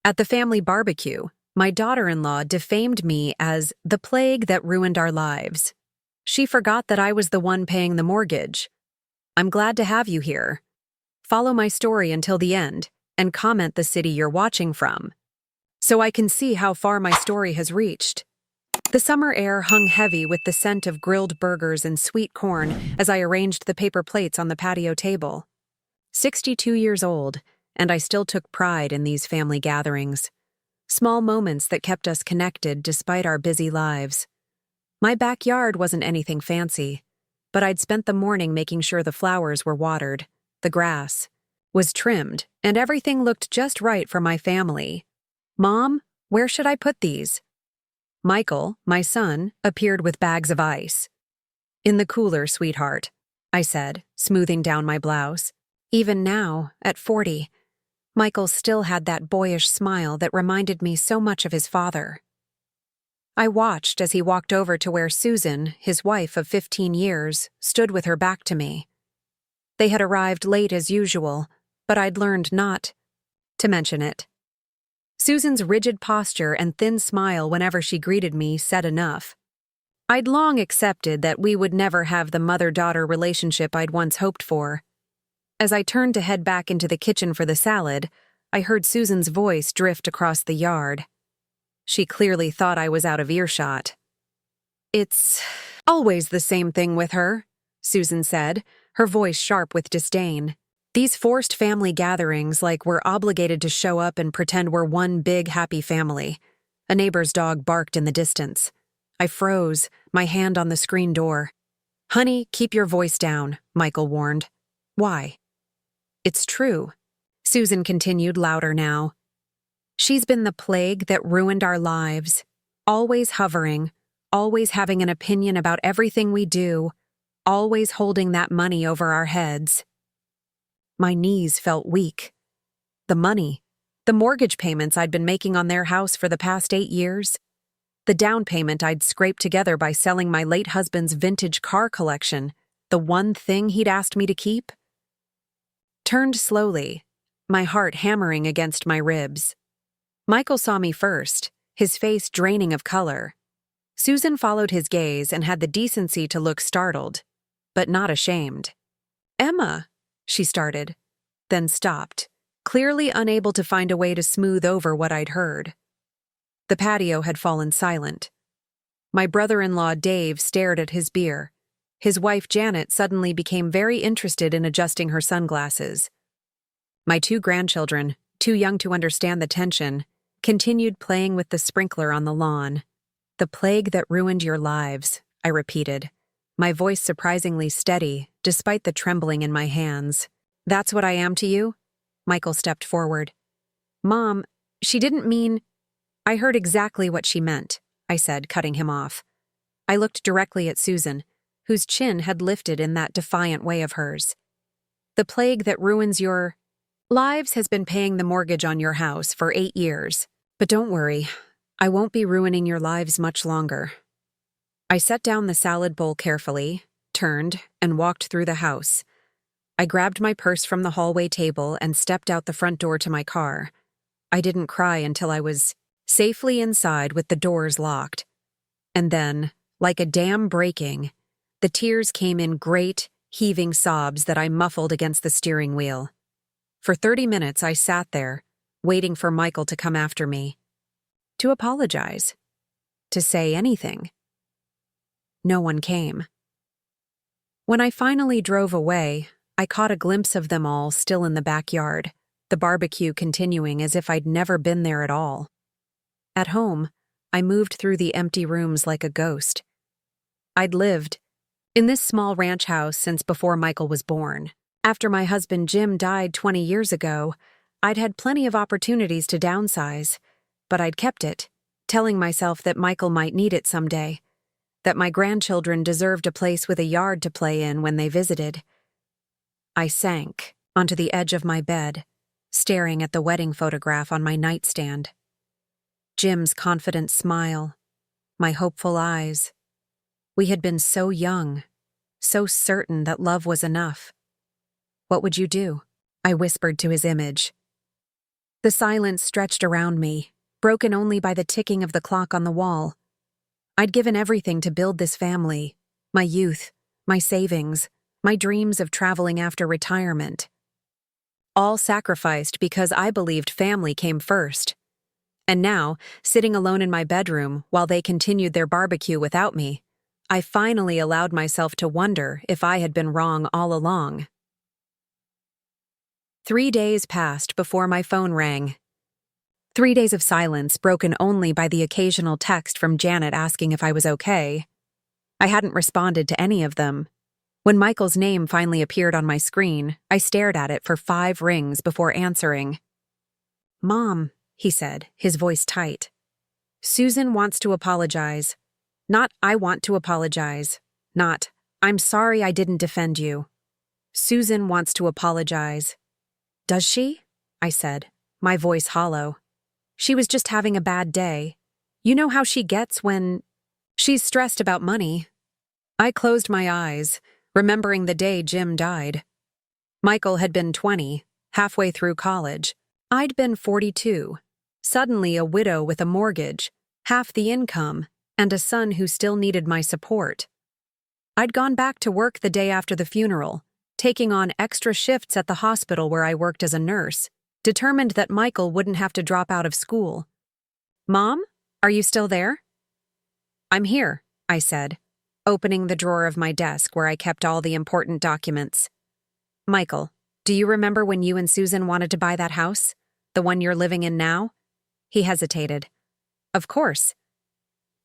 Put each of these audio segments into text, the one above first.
At the family barbecue, my daughter-in-law defamed me as the plague that ruined our lives. She forgot that I was the one paying the mortgage. I'm glad to have you here. Follow my story until the end and comment the city you're watching from, so I can see how far my story has reached. The summer air hung heavy with the scent of grilled burgers and sweet corn as I arranged the paper plates on the patio table. 62 years old, and I still took pride in these family gatherings. Small moments that kept us connected despite our busy lives. My backyard wasn't anything fancy, but I'd spent the morning making sure the flowers were watered, the grass was trimmed, and everything looked just right for my family. "Mom, where should I put these?" Michael, my son, appeared with bags of ice. "In the cooler, sweetheart," I said, smoothing down my blouse. Even now, at 40, Michael still had that boyish smile that reminded me so much of his father. I watched as he walked over to where Susan, his wife of 15 years, stood with her back to me. They had arrived late as usual, but I'd learned not to mention it. Susan's rigid posture and thin smile whenever she greeted me said enough. I'd long accepted that we would never have the mother-daughter relationship I'd once hoped for. As I turned to head back into the kitchen for the salad, I heard Susan's voice drift across the yard. She clearly thought I was out of earshot. "It's always the same thing with her," Susan said, her voice sharp with disdain. "These forced family gatherings, like we're obligated to show up and pretend we're one big happy family." A neighbor's dog barked in the distance. I froze, my hand on the screen door. "Honey, keep your voice down," Michael warned. "Why?" "It's true," Susan continued louder now. "She's been the plague that ruined our lives, always hovering, always having an opinion about everything we do, always holding that money over our heads." My knees felt weak. The money, the mortgage payments I'd been making on their house for the past 8 years, the down payment I'd scraped together by selling my late husband's vintage car collection, the one thing he'd asked me to keep, turned slowly, my heart hammering against my ribs. Michael saw me first, his face draining of color. Susan followed his gaze and had the decency to look startled, but not ashamed. "Emma," she started, then stopped, clearly unable to find a way to smooth over what I'd heard. The patio had fallen silent. My brother-in-law Dave stared at his beer. His wife Janet suddenly became very interested in adjusting her sunglasses. My 2 grandchildren, too young to understand the tension, continued playing with the sprinkler on the lawn. "The plague that ruined your lives," I repeated, my voice surprisingly steady, despite the trembling in my hands. "That's what I am to you?" Michael stepped forward. "Mom, she didn't mean—" "I heard exactly what she meant," I said, cutting him off. I looked directly at Susan, whose chin had lifted in that defiant way of hers. "The plague that ruins your lives has been paying the mortgage on your house for 8 years. But don't worry, I won't be ruining your lives much longer." I set down the salad bowl carefully, turned, and walked through the house. I grabbed my purse from the hallway table and stepped out the front door to my car. I didn't cry until I was safely inside with the doors locked. And then, like a dam breaking, the tears came in great, heaving sobs that I muffled against the steering wheel. For 30 minutes I sat there, waiting for Michael to come after me. To apologize. To say anything. No one came. When I finally drove away, I caught a glimpse of them all still in the backyard, the barbecue continuing as if I'd never been there at all. At home, I moved through the empty rooms like a ghost. I'd lived in this small ranch house since before Michael was born. After my husband Jim died 20 years ago, I'd had plenty of opportunities to downsize, but I'd kept it, telling myself that Michael might need it someday, that my grandchildren deserved a place with a yard to play in when they visited. I sank onto the edge of my bed, staring at the wedding photograph on my nightstand. Jim's confident smile, my hopeful eyes. We had been so young, so certain that love was enough. "What would you do?" I whispered to his image. The silence stretched around me, broken only by the ticking of the clock on the wall. I'd given everything to build this family, my youth, my savings, my dreams of traveling after retirement. All sacrificed because I believed family came first. And now, sitting alone in my bedroom while they continued their barbecue without me, I finally allowed myself to wonder if I had been wrong all along. 3 days passed before my phone rang. 3 days of silence broken only by the occasional text from Janet asking if I was okay. I hadn't responded to any of them. When Michael's name finally appeared on my screen, I stared at it for 5 rings before answering. "Mom," he said, his voice tight. "Susan wants to apologize. Not I want to apologize. Not, I'm sorry I didn't defend you. Susan wants to apologize." "Does she?" I said, my voice hollow. "She was just having a bad day. You know how she gets when she's stressed about money." I closed my eyes, remembering the day Jim died. Michael had been 20, halfway through college. I'd been 42, suddenly a widow with a mortgage, half the income, and a son who still needed my support. I'd gone back to work the day after the funeral, taking on extra shifts at the hospital where I worked as a nurse, determined that Michael wouldn't have to drop out of school. "Mom, are you still there?" "I'm here," I said, opening the drawer of my desk where I kept all the important documents. "Michael, do you remember when you and Susan wanted to buy that house? The one you're living in now?" He hesitated. "Of course."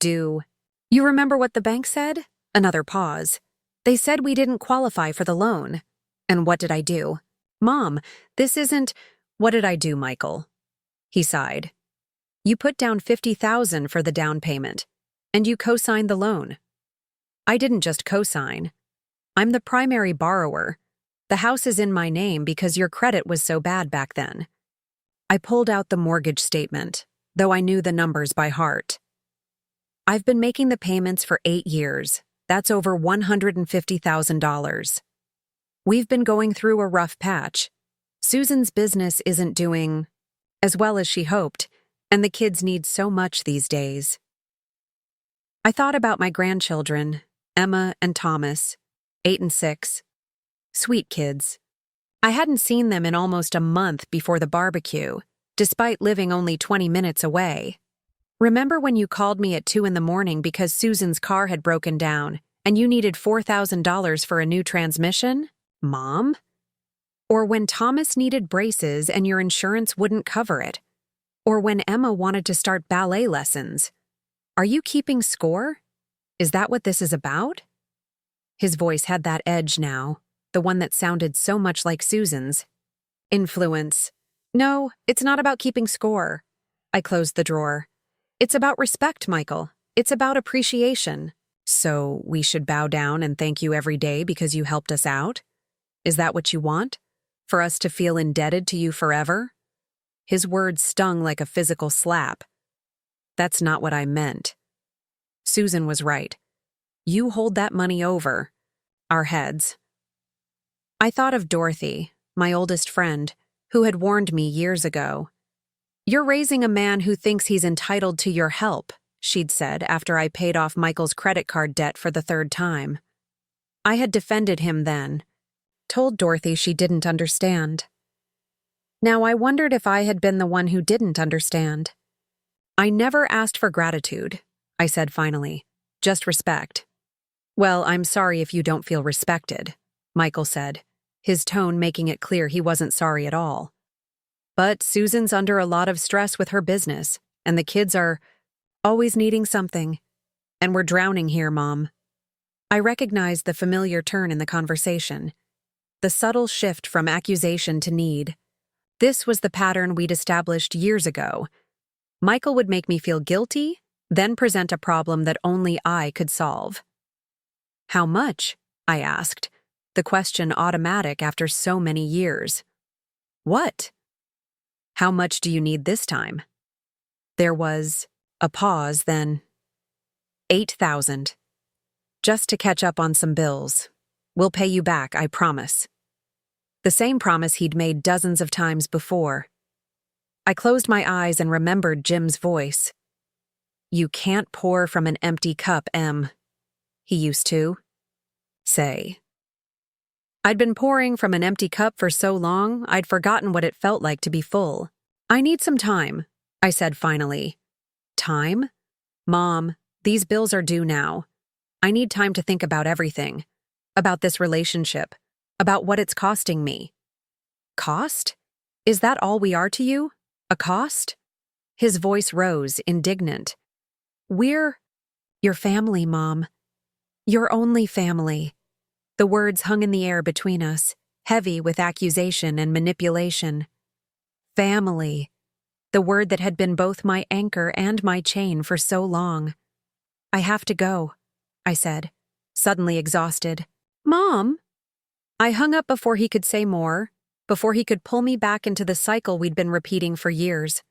"Do you remember what the bank said?" Another pause. "They said we didn't qualify for the loan." "And what did I do?" "Mom, this isn't—" "What did I do, Michael?" He sighed. "You put down $50,000 for the down payment, and you co-signed the loan." "I didn't just co-sign. I'm the primary borrower. The house is in my name because your credit was so bad back then." I pulled out the mortgage statement, though I knew the numbers by heart. "I've been making the payments for 8 years. That's over $150,000. We've been going through a rough patch. Susan's business isn't doing as well as she hoped, and the kids need so much these days." I thought about my grandchildren, Emma and Thomas, 8 and 6. Sweet kids. I hadn't seen them in almost a month before the barbecue, despite living only 20 minutes away. "Remember when you called me at 2 in the morning because Susan's car had broken down and you needed $4,000 for a new transmission, Mom? Or when Thomas needed braces and your insurance wouldn't cover it? Or when Emma wanted to start ballet lessons? Are you keeping score? Is that what this is about?" His voice had that edge now, the one that sounded so much like Susan's. "Influence. No, it's not about keeping score." I closed the drawer. "It's about respect, Michael. It's about appreciation. So we should bow down and thank you every day because you helped us out? Is that what you want? For us to feel indebted to you forever?" His words stung like a physical slap. "That's not what I meant." Susan was right. You hold that money over our heads. I thought of Dorothy, my oldest friend, who had warned me years ago. "You're raising a man who thinks he's entitled to your help," she'd said after I paid off Michael's credit card debt for the 3rd time. I had defended him then, told Dorothy she didn't understand. Now I wondered if I had been the one who didn't understand. "I never asked for gratitude," I said finally. "Just respect." "Well, I'm sorry if you don't feel respected," Michael said, his tone making it clear he wasn't sorry at all. "But Susan's under a lot of stress with her business, and the kids are always needing something. And we're drowning here, Mom." I recognized the familiar turn in the conversation, the subtle shift from accusation to need. This was the pattern we'd established years ago. Michael would make me feel guilty, then present a problem that only I could solve. "How much?" I asked, the question automatic after so many years. "What?" "How much do you need this time?" There was a pause, then 8,000. Just to catch up on some bills. We'll pay you back, I promise. The same promise he'd made dozens of times before. I closed my eyes and remembered Jim's voice. "You can't pour from an empty cup, Em," he used to say. I'd been pouring from an empty cup for so long, I'd forgotten what it felt like to be full. "I need some time," I said finally. "Time? Mom, these bills are due now. I need time to think about everything. About this relationship. About what it's costing me." "Cost? Is that all we are to you? A cost?" His voice rose, indignant. "We're your family, Mom. Your only family." The words hung in the air between us, heavy with accusation and manipulation. Family. The word that had been both my anchor and my chain for so long. "I have to go," I said, suddenly exhausted. "Mom!" I hung up before he could say more, before he could pull me back into the cycle we'd been repeating for years.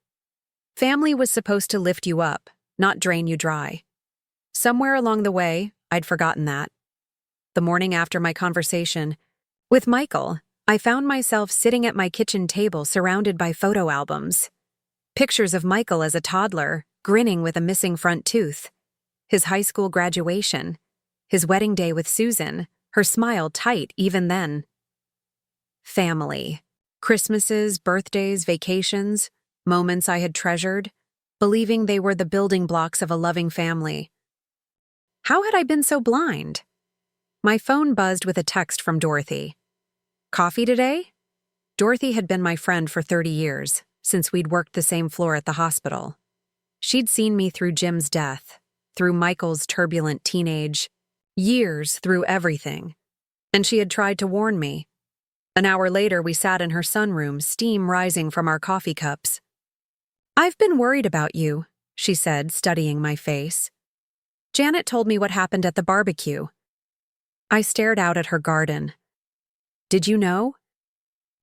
Family was supposed to lift you up, not drain you dry. Somewhere along the way, I'd forgotten that. The morning after my conversation with Michael, I found myself sitting at my kitchen table surrounded by photo albums. Pictures of Michael as a toddler, grinning with a missing front tooth. His high school graduation. His wedding day with Susan, her smile tight even then. Family. Christmases, birthdays, vacations, moments I had treasured, believing they were the building blocks of a loving family. How had I been so blind? My phone buzzed with a text from Dorothy. "Coffee today?" Dorothy had been my friend for 30 years, since we'd worked the same floor at the hospital. She'd seen me through Jim's death, through Michael's turbulent teenage, years through everything, and she had tried to warn me. An hour later, we sat in her sunroom, steam rising from our coffee cups. "I've been worried about you," she said, studying my face. "Janet told me what happened at the barbecue." I stared out at her garden. "Did you know?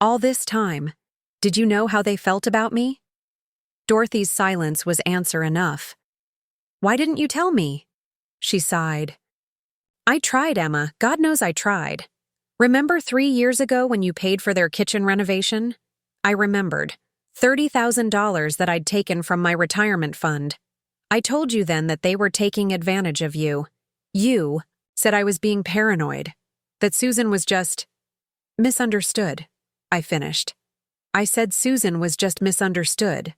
All this time, did you know how they felt about me?" Dorothy's silence was answer enough. "Why didn't you tell me?" She sighed. "I tried, Emma. God knows I tried. Remember 3 years ago when you paid for their kitchen renovation?" I remembered. $30,000 that I'd taken from my retirement fund. I told you then that they were taking advantage of you. You said I was being paranoid, that Susan was just misunderstood, I finished. I said Susan was just misunderstood.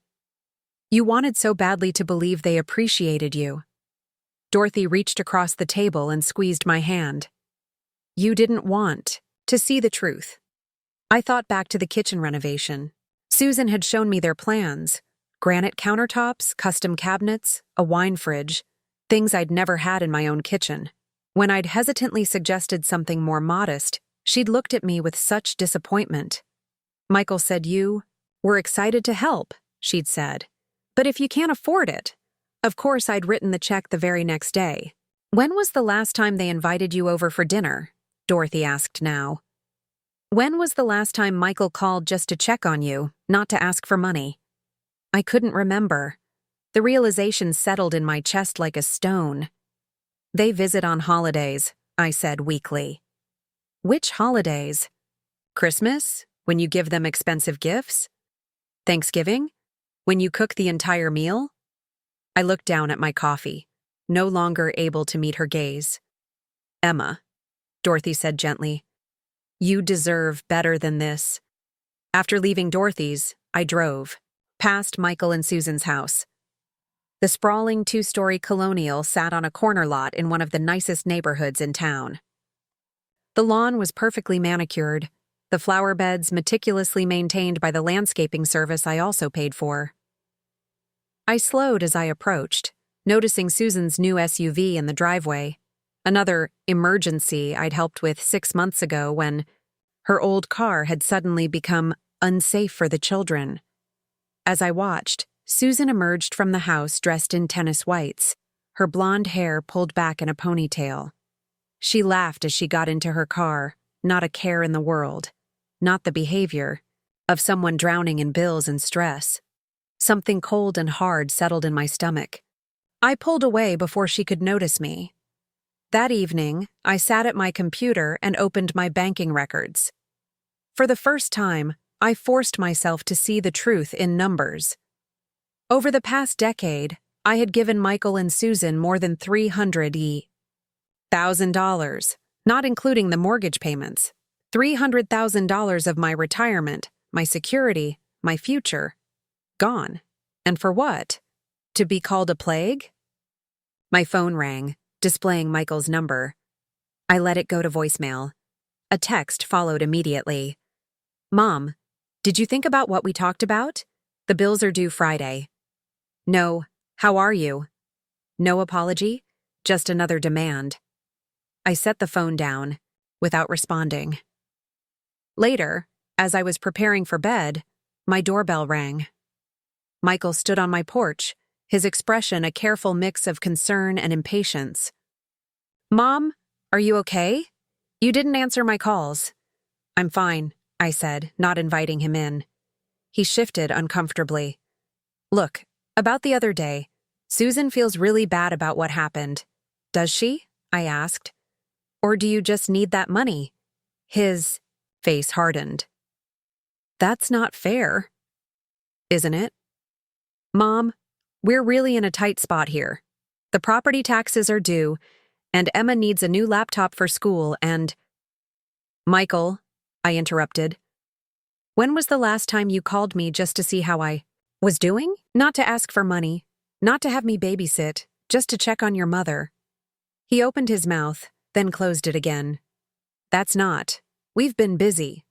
You wanted so badly to believe they appreciated you. Dorothy reached across the table and squeezed my hand. You didn't want to see the truth. I thought back to the kitchen renovation. Susan had shown me their plans. Granite countertops, custom cabinets, a wine fridge, things I'd never had in my own kitchen. When I'd hesitantly suggested something more modest, she'd looked at me with such disappointment. Michael said you were excited to help, she'd said. But if you can't afford it. Of course, I'd written the check the very next day. When was the last time they invited you over for dinner? Dorothy asked now. When was the last time Michael called just to check on you, not to ask for money? I couldn't remember. The realization settled in my chest like a stone. They visit on holidays, I said weakly. Which holidays? Christmas, when you give them expensive gifts? Thanksgiving, when you cook the entire meal? I looked down at my coffee, no longer able to meet her gaze. Emma, Dorothy said gently, you deserve better than this. After leaving Dorothy's, I drove, past Michael and Susan's house. The sprawling 2-story colonial sat on a corner lot in one of the nicest neighborhoods in town. The lawn was perfectly manicured, the flower beds meticulously maintained by the landscaping service I also paid for. I slowed as I approached, noticing Susan's new SUV in the driveway, another emergency I'd helped with 6 months ago when her old car had suddenly become unsafe for the children. As I watched, Susan emerged from the house dressed in tennis whites, her blonde hair pulled back in a ponytail. She laughed as she got into her car, not a care in the world, not the behavior of someone drowning in bills and stress. Something cold and hard settled in my stomach. I pulled away before she could notice me. That evening, I sat at my computer and opened my banking records. For the first time, I forced myself to see the truth in numbers. Over the past decade, I had given Michael and Susan more than $300,000, not including the mortgage payments. $300,000 of my retirement, my security, my future, gone. And for what? To be called a plague? My phone rang, displaying Michael's number. I let it go to voicemail. A text followed immediately. Mom, did you think about what we talked about? The bills are due Friday. No, how are you? No apology, just another demand. I set the phone down, without responding. Later, as I was preparing for bed, my doorbell rang. Michael stood on my porch, his expression a careful mix of concern and impatience. Mom, are you okay? You didn't answer my calls. I'm fine, I said, not inviting him in. He shifted uncomfortably. Look, about the other day, Susan feels really bad about what happened. Does she? I asked. Or do you just need that money? His face hardened. That's not fair, isn't it? Mom, we're really in a tight spot here. The property taxes are due, and Emma needs a new laptop for school and… Michael, I interrupted. When was the last time you called me just to see how I was doing? Not to ask for money, not to have me babysit, just to check on your mother. He opened his mouth, then closed it again. That's not. We've been busy.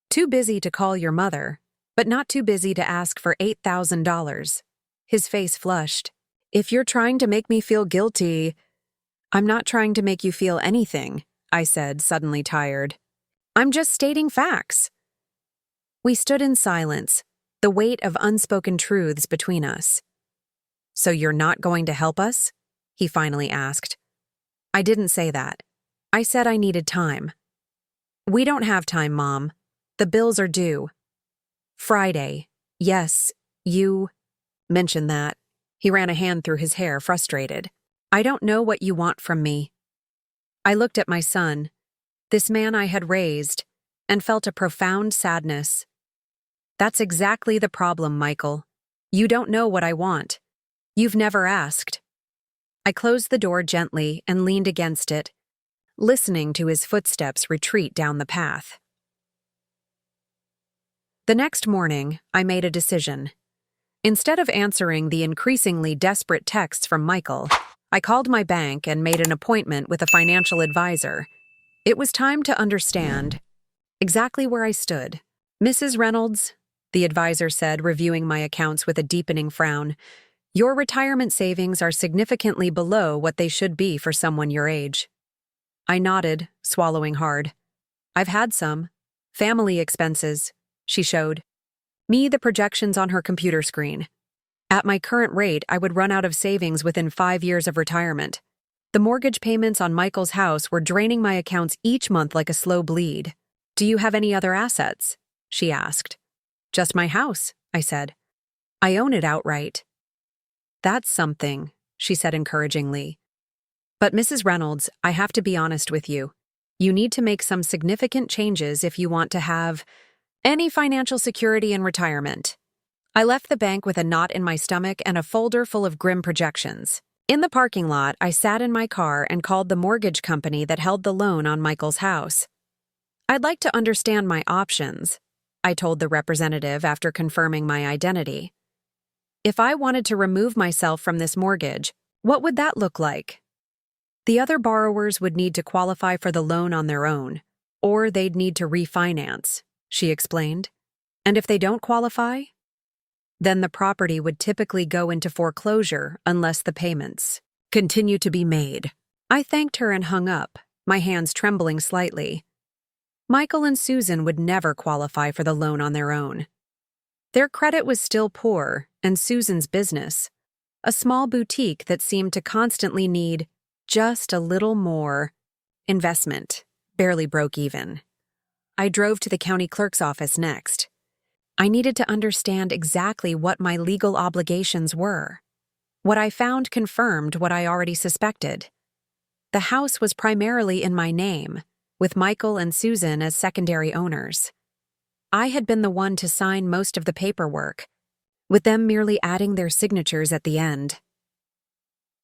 Too busy to call your mother, but not too busy to ask for $8,000. His face flushed. If you're trying to make me feel guilty… I'm not trying to make you feel anything, I said, suddenly tired. I'm just stating facts. We stood in silence, the weight of unspoken truths between us. So you're not going to help us? He finally asked. I didn't say that. I said I needed time. We don't have time, Mom. The bills are due. Friday. Yes, you mentioned that. He ran a hand through his hair, frustrated. I don't know what you want from me. I looked at my son, this man I had raised, and felt a profound sadness. That's exactly the problem, Michael. You don't know what I want. You've never asked. I closed the door gently and leaned against it, listening to his footsteps retreat down the path. The next morning, I made a decision. Instead of answering the increasingly desperate texts from Michael, I called my bank and made an appointment with a financial advisor. It was time to understand exactly where I stood. Mrs. Reynolds, the advisor said, reviewing my accounts with a deepening frown, your retirement savings are significantly below what they should be for someone your age. I nodded, swallowing hard. I've had some. Family expenses, she showed me the projections on her computer screen. At my current rate, I would run out of savings within 5 years of retirement. The mortgage payments on Michael's house were draining my accounts each month like a slow bleed. Do you have any other assets? She asked. Just my house, I said. I own it outright. That's something, she said encouragingly. But Mrs. Reynolds, I have to be honest with you. You need to make some significant changes if you want to have any financial security in retirement. I left the bank with a knot in my stomach and a folder full of grim projections. In the parking lot, I sat in my car and called the mortgage company that held the loan on Michael's house. I'd like to understand my options, I told the representative after confirming my identity. If I wanted to remove myself from this mortgage, what would that look like? The other borrowers would need to qualify for the loan on their own, or they'd need to refinance, she explained. And if they don't qualify, then the property would typically go into foreclosure unless the payments continue to be made. I thanked her and hung up, my hands trembling slightly. Michael and Susan would never qualify for the loan on their own. Their credit was still poor, and Susan's business, a small boutique that seemed to constantly need just a little more investment, barely broke even. I drove to the county clerk's office next. I needed to understand exactly what my legal obligations were. What I found confirmed what I already suspected. The house was primarily in my name, with Michael and Susan as secondary owners. I had been the one to sign most of the paperwork, with them merely adding their signatures at the end.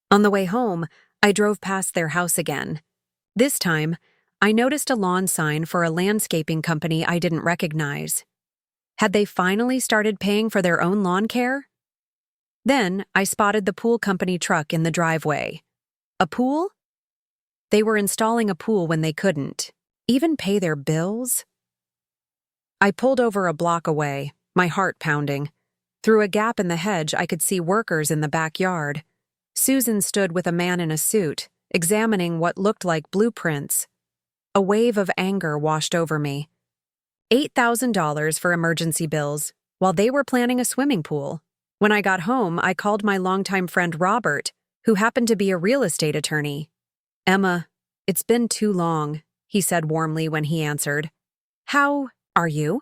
On the way home, I drove past their house again. This time, I noticed a lawn sign for a landscaping company I didn't recognize. Had they finally started paying for their own lawn care? Then I spotted the pool company truck in the driveway. A pool? They were installing a pool when they couldn't even pay their bills? I pulled over a block away, my heart pounding. Through a gap in the hedge, I could see workers in the backyard. Susan stood with a man in a suit, examining what looked like blueprints. A wave of anger washed over me. $8,000 for emergency bills, while they were planning a swimming pool. When I got home, I called my longtime friend Robert, who happened to be a real estate attorney. "Emma, it's been too long," he said warmly when he answered. "How are you?"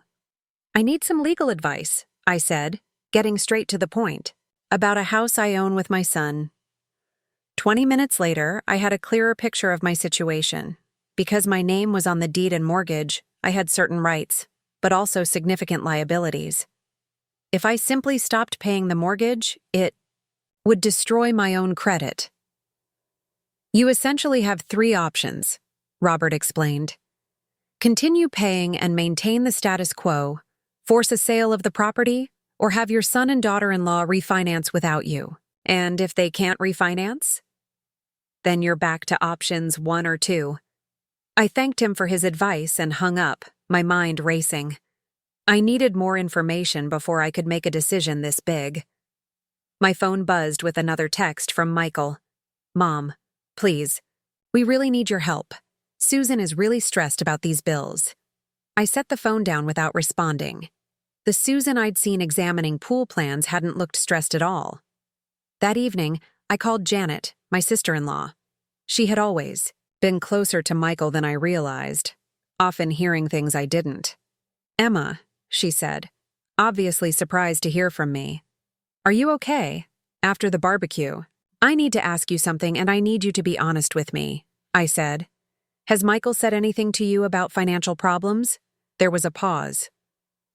"I need some legal advice," I said, getting straight to the point, "about a house I own with my son." 20 minutes later, I had a clearer picture of my situation. Because my name was on the deed and mortgage, I had certain rights, but also significant liabilities. If I simply stopped paying the mortgage, it would destroy my own credit. "You essentially have 3 options," Robert explained. "Continue paying and maintain the status quo, force a sale of the property, or have your son and daughter-in-law refinance without you. And if they can't refinance, then you're back to options 1 or 2. I thanked him for his advice and hung up, my mind racing. I needed more information before I could make a decision this big. My phone buzzed with another text from Michael. "Mom, please, we really need your help. Susan is really stressed about these bills." I set the phone down without responding. The Susan I'd seen examining pool plans hadn't looked stressed at all. That evening, I called Janet, my sister-in-law. She had always been closer to Michael than I realized, often hearing things I didn't. "Emma," she said, obviously surprised to hear from me. "Are you okay? After the barbecue, I need to ask you something and I need you to be honest with me," I said. "Has Michael said anything to you about financial problems?" There was a pause.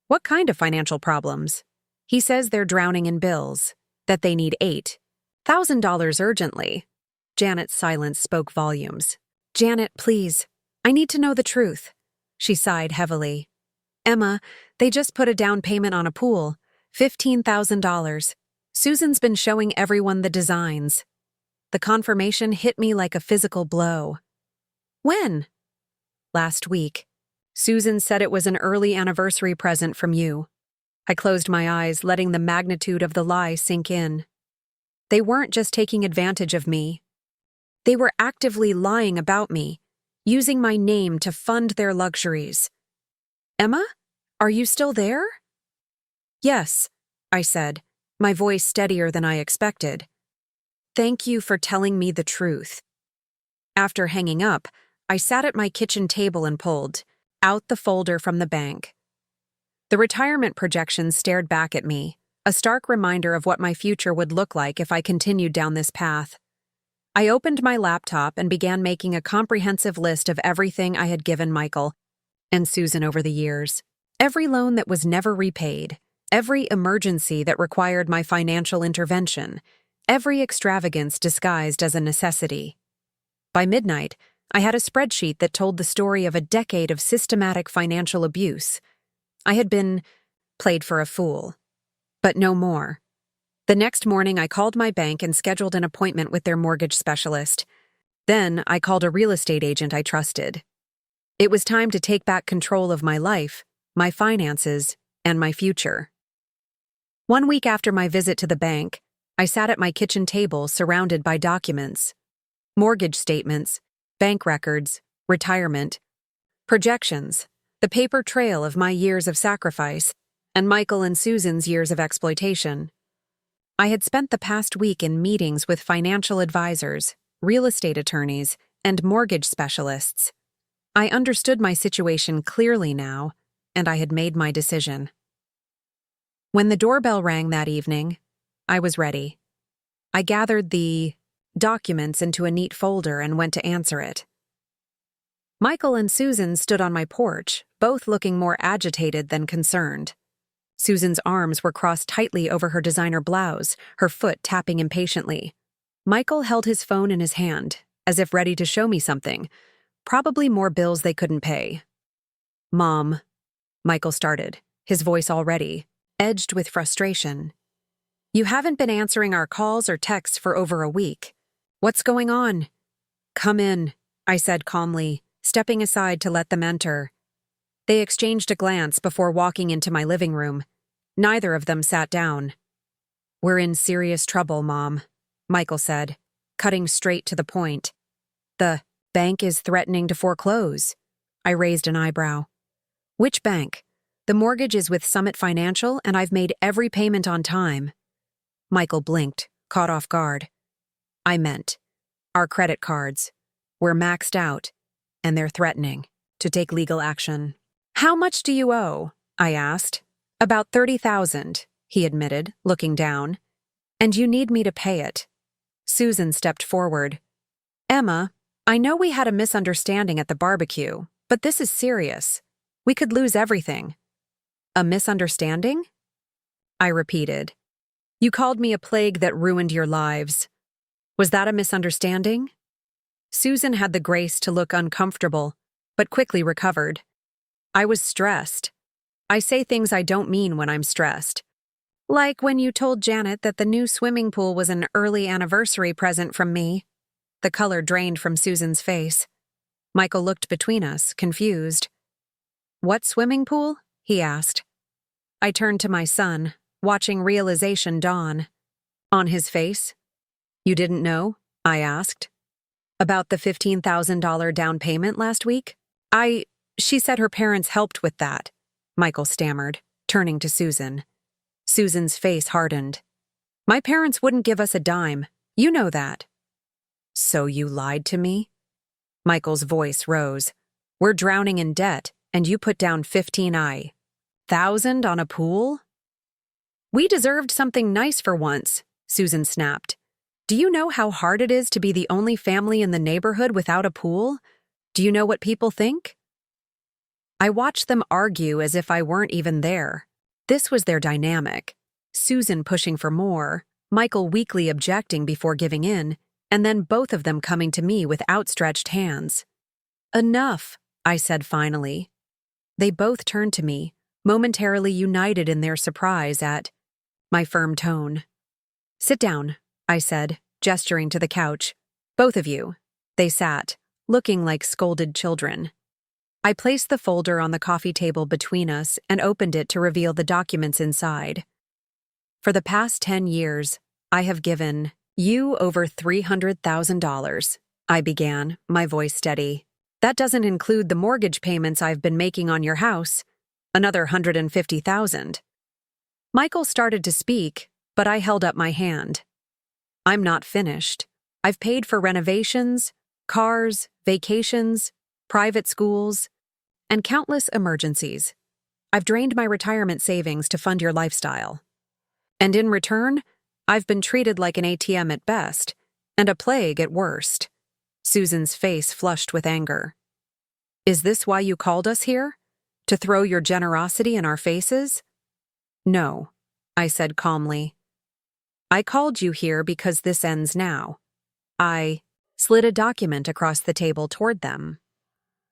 "What kind of financial problems?" "He says they're drowning in bills, that they need $8,000 urgently." Janet's silence spoke volumes. "Janet, please, I need to know the truth." She sighed heavily. "Emma, they just put a down payment on a pool, $15,000. Susan's been showing everyone the designs." The confirmation hit me like a physical blow. "When?" "Last week. Susan said it was an early anniversary present from you." I closed my eyes, letting the magnitude of the lie sink in. They weren't just taking advantage of me. They were actively lying about me, using my name to fund their luxuries. "Emma, are you still there?" "Yes," I said, my voice steadier than I expected. "Thank you for telling me the truth." After hanging up, I sat at my kitchen table and pulled out the folder from the bank. The retirement projections stared back at me, a stark reminder of what my future would look like if I continued down this path. I opened my laptop and began making a comprehensive list of everything I had given Michael and Susan over the years. Every loan that was never repaid, every emergency that required my financial intervention, every extravagance disguised as a necessity. By midnight, I had a spreadsheet that told the story of a decade of systematic financial abuse. I had been played for a fool, but no more. The next morning, I called my bank and scheduled an appointment with their mortgage specialist. Then, I called a real estate agent I trusted. It was time to take back control of my life, my finances, and my future. 1 week after my visit to the bank, I sat at my kitchen table surrounded by documents. Mortgage statements, bank records, retirement, projections, the paper trail of my years of sacrifice, and Michael and Susan's years of exploitation. I had spent the past week in meetings with financial advisors, real estate attorneys, and mortgage specialists. I understood my situation clearly now, and I had made my decision. When the doorbell rang that evening, I was ready. I gathered the documents into a neat folder and went to answer it. Michael and Susan stood on my porch, both looking more agitated than concerned. Susan's arms were crossed tightly over her designer blouse, her foot tapping impatiently. Michael held his phone in his hand, as if ready to show me something, probably more bills they couldn't pay. "Mom," Michael started, his voice already edged with frustration. "You haven't been answering our calls or texts for over a week. What's going on?" "Come in," I said calmly, stepping aside to let them enter. They exchanged a glance before walking into my living room. Neither of them sat down. "We're in serious trouble, Mom," Michael said, cutting straight to the point. "The bank is threatening to foreclose." I raised an eyebrow. "Which bank? The mortgage is with Summit Financial, and I've made every payment on time." Michael blinked, caught off guard. "I meant our credit cards. We're maxed out, and they're threatening to take legal action." "How much do you owe?" I asked. "About $30,000, he admitted, looking down. "And you need me to pay it." Susan stepped forward. "Emma, I know we had a misunderstanding at the barbecue, but this is serious. We could lose everything." "A misunderstanding?" I repeated. "You called me a plague that ruined your lives. Was that a misunderstanding?" Susan had the grace to look uncomfortable, but quickly recovered. "I was stressed. I say things I don't mean when I'm stressed. Like when you told Janet that the new swimming pool was an early anniversary present from me." The color drained from Susan's face. Michael looked between us, confused. "What swimming pool?" he asked. I turned to my son, watching realization dawn on his face. "You didn't know?" I asked. "About the $15,000 down payment last week?" She said her parents helped with that," Michael stammered, turning to Susan. Susan's face hardened. "My parents wouldn't give us a dime. You know that." "So you lied to me?" Michael's voice rose. "We're drowning in debt, and you put down $15,000 on a pool?" "We deserved something nice for once," Susan snapped. "Do you know how hard it is to be the only family in the neighborhood without a pool? Do you know what people think?" I watched them argue as if I weren't even there. This was their dynamic. Susan pushing for more, Michael weakly objecting before giving in, and then both of them coming to me with outstretched hands. "Enough," I said finally. They both turned to me, momentarily united in their surprise at my firm tone. "Sit down," I said, gesturing to the couch. "Both of you." They sat, looking like scolded children. I placed the folder on the coffee table between us and opened it to reveal the documents inside. "For the past 10 years, I have given you over $300,000, I began, my voice steady. "That doesn't include the mortgage payments I've been making on your house, another $150,000. Michael started to speak, but I held up my hand. "I'm not finished. I've paid for renovations, cars, vacations, private schools, and countless emergencies. I've drained my retirement savings to fund your lifestyle. And in return, I've been treated like an ATM at best, and a plague at worst." Susan's face flushed with anger. "Is this why you called us here? To throw your generosity in our faces?" "No," I said calmly. "I called you here because this ends now." I slid a document across the table toward them.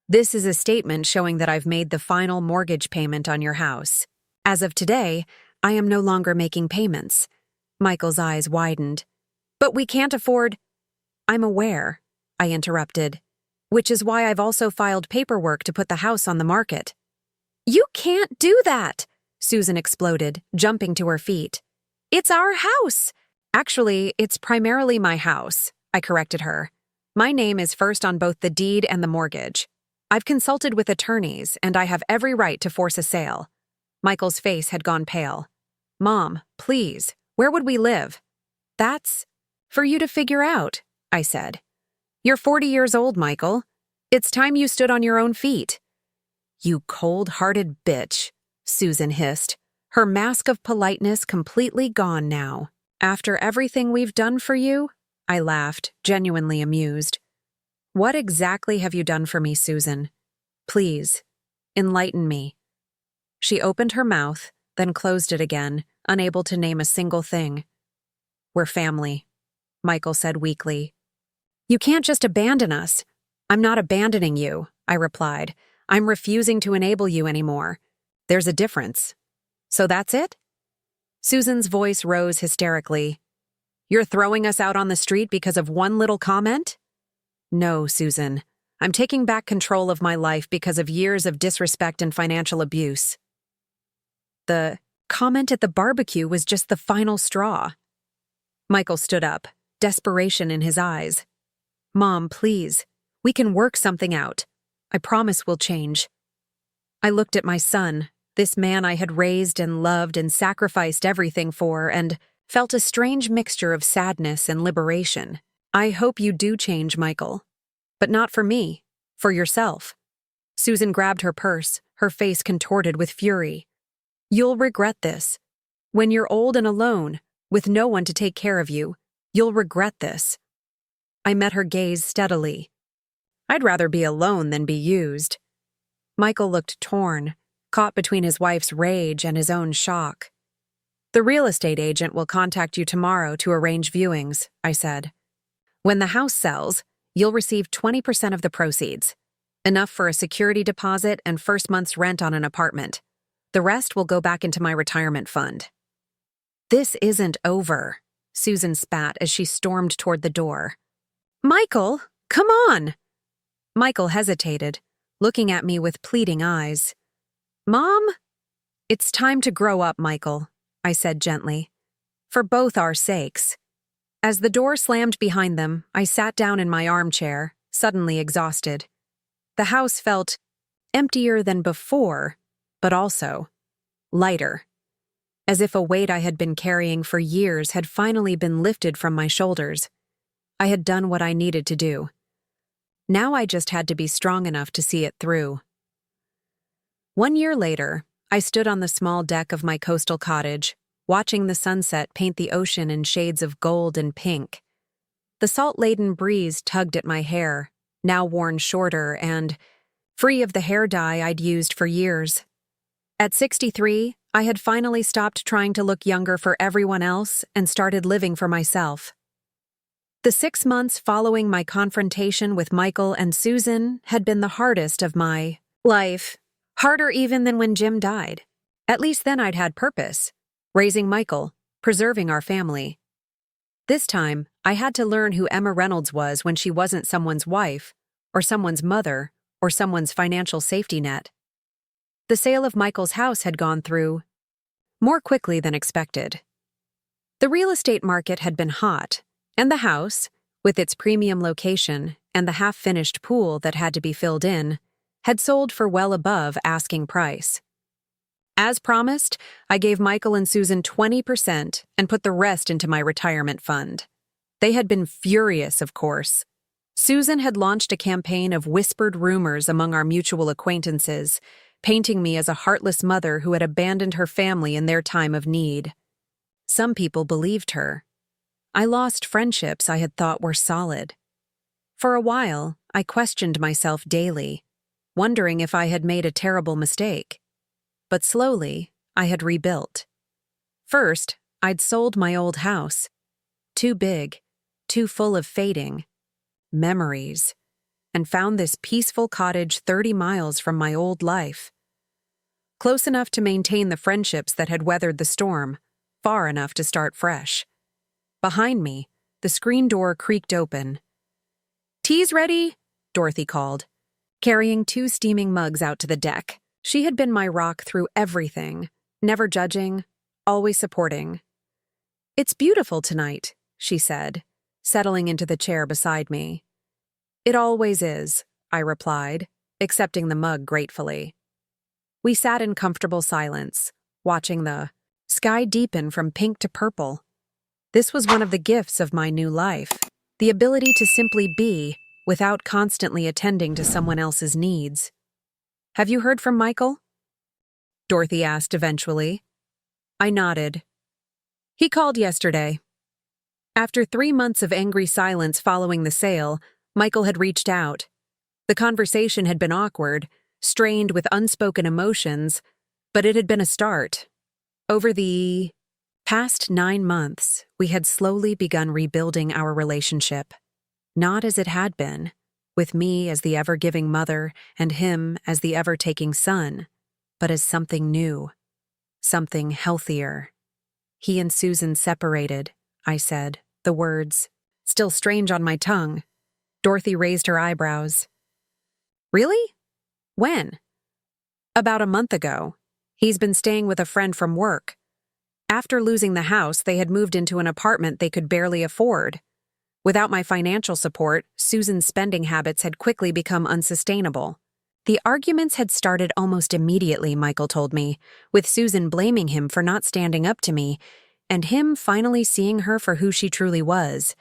"This is a statement showing that I've made the final mortgage payment on your house. As of today, I am no longer making payments." Michael's eyes widened. "But we can't afford—" "I'm aware," I interrupted, "which is why I've also filed paperwork to put the house on the market." "You can't do that!" Susan exploded, jumping to her feet. "It's our house!" "Actually, it's primarily my house," I corrected her. "My name is first on both the deed and the mortgage. I've consulted with attorneys, and I have every right to force a sale." Michael's face had gone pale. "Mom, please, where would we live?" "That's for you to figure out," I said. "You're 40 years old, Michael. It's time you stood on your own feet." "You cold-hearted bitch," Susan hissed, her mask of politeness completely gone now. "After everything we've done for you?" I laughed, genuinely amused. "What exactly have you done for me, Susan? Please, Enlighten me." She opened her mouth, then closed it again, unable to name a single thing. "We're family," Michael said weakly. "You can't just abandon us." "I'm not abandoning you," I replied. "I'm refusing to enable you anymore. There's a difference." "So that's it?" Susan's voice rose hysterically. "You're throwing us out on the street because of one little comment?" "No, Susan. I'm taking back control of my life because of years of disrespect and financial abuse." The comment at the barbecue was just the final straw. Michael stood up, desperation in his eyes. "Mom, please. We can work something out. I promise we'll change." I looked at my son, this man I had raised and loved and sacrificed everything for, and felt a strange mixture of sadness and liberation. "I hope you do change, Michael. But not for me, for yourself." Susan grabbed her purse, her face contorted with fury. "You'll regret this. When you're old and alone, with no one to take care of you, you'll regret this." I met her gaze steadily. "I'd rather be alone than be used." Michael looked torn, caught between his wife's rage and his own shock. "The real estate agent will contact you tomorrow to arrange viewings," I said. "When the house sells, you'll receive 20% of the proceeds, enough for a security deposit and first month's rent on an apartment. The rest will go back into my retirement fund." "This isn't over," Susan spat as she stormed toward the door. "Michael, come on!" Michael hesitated, looking at me with pleading eyes. "Mom?" "It's time to grow up, Michael," I said gently. "For both our sakes." As the door slammed behind them, I sat down in my armchair, suddenly exhausted. The house felt emptier than before, but also lighter, as if a weight I had been carrying for years had finally been lifted from my shoulders. I had done what I needed to do. Now I just had to be strong enough to see it through. 1 year later, I stood on the small deck of my coastal cottage, watching the sunset paint the ocean in shades of gold and pink. The salt-laden breeze tugged at my hair, now worn shorter and free of the hair dye I'd used for years. At 63, I had finally stopped trying to look younger for everyone else and started living for myself. The 6 months following my confrontation with Michael and Susan had been the hardest of my life, harder even than when Jim died. At least then I'd had purpose, raising Michael, preserving our family. This time, I had to learn who Emma Reynolds was when she wasn't someone's wife, or someone's mother, or someone's financial safety net. The sale of Michael's house had gone through more quickly than expected. The real estate market had been hot, and the house, with its premium location and the half-finished pool that had to be filled in, had sold for well above asking price. As promised, I gave Michael and Susan 20% and put the rest into my retirement fund. They had been furious, of course. Susan had launched a campaign of whispered rumors among our mutual acquaintances, painting me as a heartless mother who had abandoned her family in their time of need. Some people believed her. I lost friendships I had thought were solid. For a while, I questioned myself daily, wondering if I had made a terrible mistake. But slowly, I had rebuilt. First, I'd sold my old house. Too big, too full of fading memories, and found this peaceful cottage 30 miles from my old life. Close enough to maintain the friendships that had weathered the storm, far enough to start fresh. Behind me, the screen door creaked open. "Tea's ready," Dorothy called, carrying 2 steaming mugs out to the deck. She had been my rock through everything, never judging, always supporting. "It's beautiful tonight," she said, settling into the chair beside me. "It always is," I replied, accepting the mug gratefully. We sat in comfortable silence, watching the sky deepen from pink to purple. This was one of the gifts of my new life, the ability to simply be without constantly attending to someone else's needs. "Have you heard from Michael?" Dorothy asked eventually. I nodded. "He called yesterday." After 3 months of angry silence following the sale, Michael had reached out. The conversation had been awkward, strained with unspoken emotions, but it had been a start. Over the past 9 months, we had slowly begun rebuilding our relationship, not as it had been, with me as the ever-giving mother and him as the ever-taking son, but as something new, something healthier. He and Susan separated, I said, the words still strange on my tongue. Dorothy raised her eyebrows. Really? When? About a month ago. He's been staying with a friend from work. After losing the house, they had moved into an apartment they could barely afford. Without my financial support, Susan's spending habits had quickly become unsustainable. The arguments had started almost immediately, Michael told me, with Susan blaming him for not standing up to me, and him finally seeing her for who she truly was.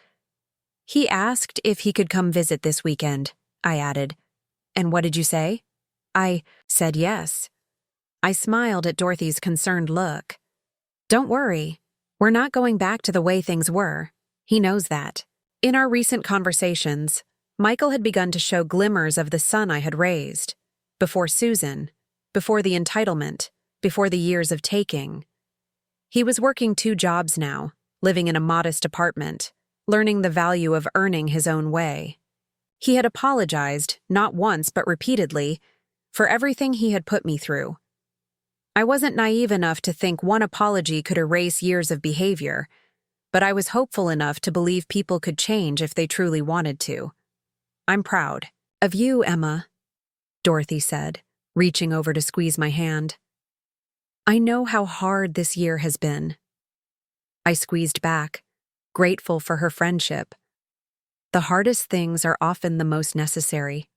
He asked if he could come visit this weekend, I added. And what did you say? I said yes. I smiled at Dorothy's concerned look. Don't worry, we're not going back to the way things were. He knows that. In our recent conversations, Michael had begun to show glimmers of the son I had raised. Before Susan, before the entitlement, before the years of taking. He was working 2 jobs now, living in a modest apartment, learning the value of earning his own way. He had apologized, not once but repeatedly, for everything he had put me through. I wasn't naive enough to think one apology could erase years of behavior, but I was hopeful enough to believe people could change if they truly wanted to. I'm proud of you, Emma, Dorothy said, reaching over to squeeze my hand. I know how hard this year has been. I squeezed back, grateful for her friendship. The hardest things are often the most necessary.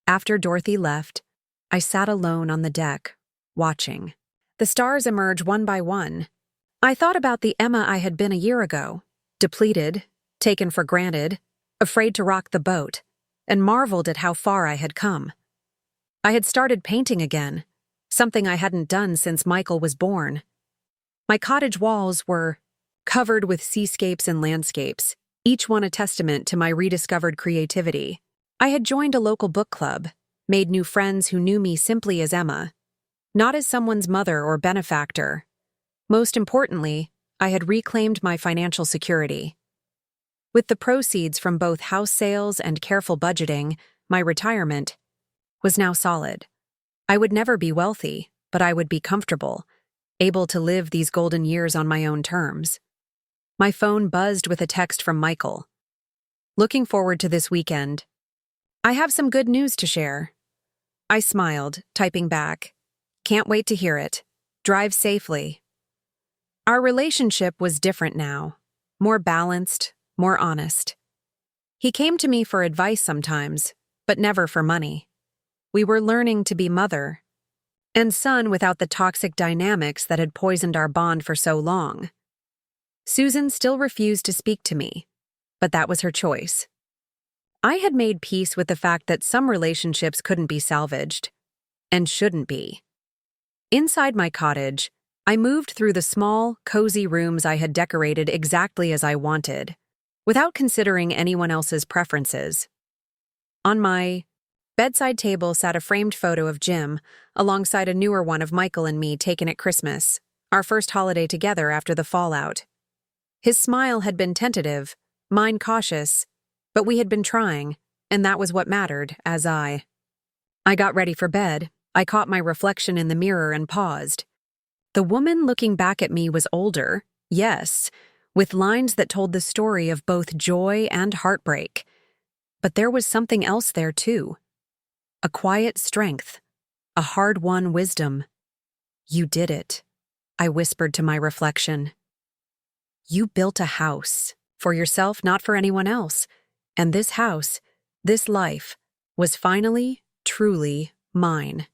After Dorothy left, I sat alone on the deck, watching. The stars emerge one by one. I thought about the Emma I had been a year ago, depleted, taken for granted, afraid to rock the boat, and marveled at how far I had come. I had started painting again, something I hadn't done since Michael was born. My cottage walls were covered with seascapes and landscapes, each one a testament to my rediscovered creativity. I had joined a local book club, made new friends who knew me simply as Emma, not as someone's mother or benefactor. Most importantly, I had reclaimed my financial security. With the proceeds from both house sales and careful budgeting, my retirement was now solid. I would never be wealthy, but I would be comfortable, able to live these golden years on my own terms. My phone buzzed with a text from Michael. Looking forward to this weekend. I have some good news to share. I smiled, typing back. Can't wait to hear it. Drive safely. Our relationship was different now, more balanced, more honest. He came to me for advice sometimes, but never for money. We were learning to be mother and son without the toxic dynamics that had poisoned our bond for so long. Susan still refused to speak to me, but that was her choice. I had made peace with the fact that some relationships couldn't be salvaged, and shouldn't be. Inside my cottage, I moved through the small, cozy rooms I had decorated exactly as I wanted, without considering anyone else's preferences. On my bedside table sat a framed photo of Jim, alongside a newer one of Michael and me taken at Christmas, our first holiday together after the fallout. His smile had been tentative, mine cautious, but we had been trying, and that was what mattered, as I got ready for bed. I caught my reflection in the mirror and paused. The woman looking back at me was older, yes, with lines that told the story of both joy and heartbreak. But there was something else there, too. A quiet strength, a hard-won wisdom. You did it, I whispered to my reflection. You built a house, for yourself, not for anyone else. And this house, this life, was finally, truly mine.